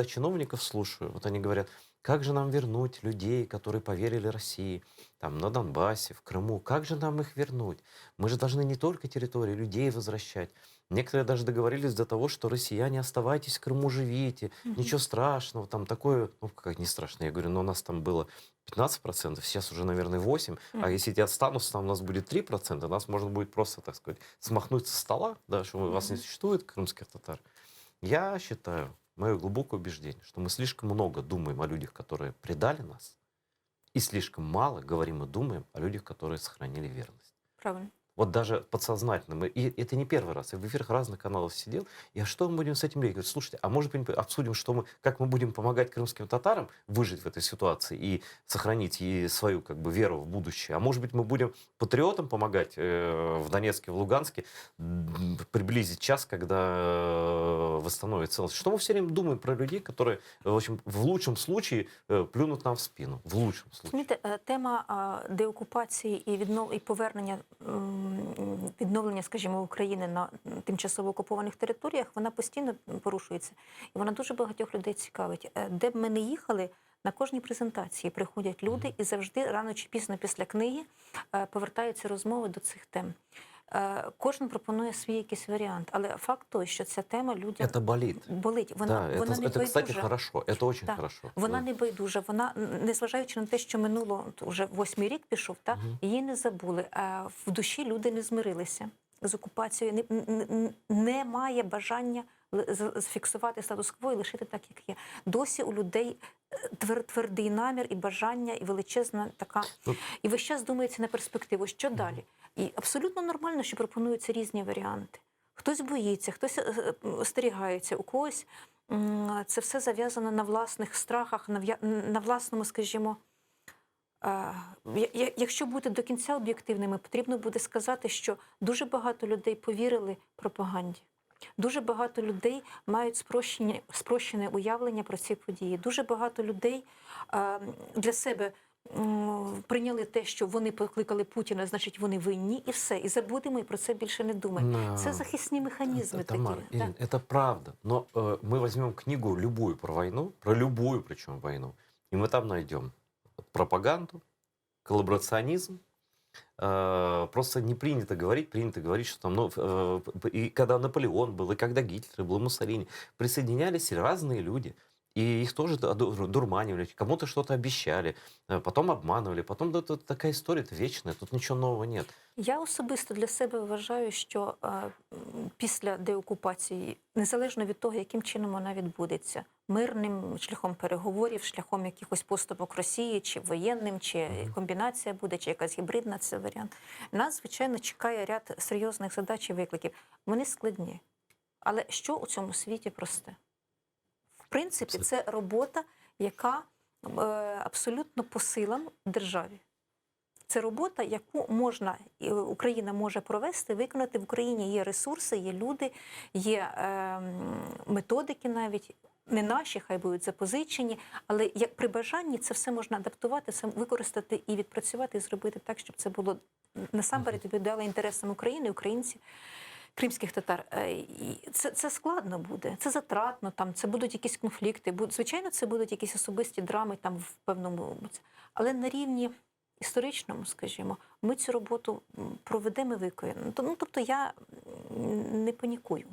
чиновников слушаю, вот они говорят, как же нам вернуть людей, которые поверили России, там, на Донбассе, в Крыму, как же нам их вернуть? Мы же должны не только территории, людей возвращать. Некоторые даже договорились до того, что россияне, оставайтесь в Крыму, живите, Мгм. ничего страшного, там такое, ну как не страшно, я говорю, но у нас там было 15%, сейчас уже, наверное, 8%, а Мгм. если я останусь, там у нас будет 3%, нас можно будет просто, так сказать, смахнуть со стола, да, что у вас не Мгм. существует крымских татар. Я считаю, мое глубокое убеждение, что мы слишком много думаем о людях, которые предали нас, и слишком мало говорим и думаем о людях, которые сохранили верность. Правильно. Вот даже подсознательно. И это не первый раз. Я в эфирах разных каналов сидел. И а что мы будем с этим делать? Говорю, слушайте, а может быть обсудим, что мы, как мы будем помогать крымским татарам выжить в этой ситуации и сохранить и свою как бы веру в будущее? А может быть мы будем патриотам помогать в Донецке, в Луганске приблизить час, когда восстановит целостность? Что мы все время думаем про людей, которые, в общем, в лучшем случае плюнут нам в спину? В лучшем случае. Розумієте, тема деокупації і повернення, відновлення, скажімо, України на тимчасово окупованих територіях, вона постійно порушується. І вона дуже багатьох людей цікавить. Де б ми не їхали, на кожній презентації приходять люди і завжди, рано чи пізно після книги, повертаються розмови до цих тем. Кожен пропонує свій якийсь варіант, але факт той, що ця тема людям Это болит. болить. Да, Вона не это, кстати, байдужа. хорошо. Это очень Так, хорошо. вона Да. не байдужа, вона, незважаючи на те, що минуло вже 8-й рік пішов, Мгм. її не забули. А в душі люди не змирилися з окупацією, немає бажання зафіксувати статус-кво і лишити так, як є. Досі у людей твердий намір і бажання, і величезна така. Ну, І весь час думається на перспективу, що далі. І абсолютно нормально, що пропонуються різні варіанти. Хтось боїться, хтось остерігається, у когось це все зав'язано на власних страхах, на власному, скажімо, якщо бути до кінця об'єктивними, потрібно буде сказати, що дуже багато людей повірили пропаганді. Дуже багато людей мають спрощене уявлення про ці події. Дуже багато людей для себе прийняли те, що вони покликали Путіна, значить вони винні, і все. І забудемо, і про це більше не думаємо. Це захисні механізми такі. Тамара, Ирина, это правда. Но мы возьмем книгу любую про войну, про любую причем войну, и мы там найдем пропаганду, коллаборационизм. Просто не принято говорить, что там, ну, и когда Наполеон был, и когда Гитлер был, и Муссолини, присоединялись разные люди. И их тоже дурманивали, кому-то что-то обещали, потом обманывали, потом это такая история, это вечная, тут ничего нового нет. Я особисто для себе вважаю, що після деокупації, незалежно від того, яким чином вона відбудеться, мирним шляхом переговорів, шляхом якихось поступок Росії, чи воєнним, чи комбінація буде, чи якась гібридна, це варіант, нас, звичайно, чекає ряд серйозних задач і викликів. Вони складні. Але що у цьому світі просте? В принципі, це робота, яка абсолютно по силам державі. Це робота, яку Україна може провести, виконати. В Україні є ресурси, є люди, є методики навіть, не наші, хай будуть запозичені, але як при бажанні це все можна адаптувати, це використати і відпрацювати, і зробити так, щоб це було насамперед відповідало інтересам України, українців, кримських татар. Це складно буде, це затратно, там, це будуть якісь конфлікти, звичайно, це будуть якісь особисті драми там, в певному, але на рівні історичному, скажімо, ми цю роботу проведемо і виконаємо. Ну, тобто я не панікую.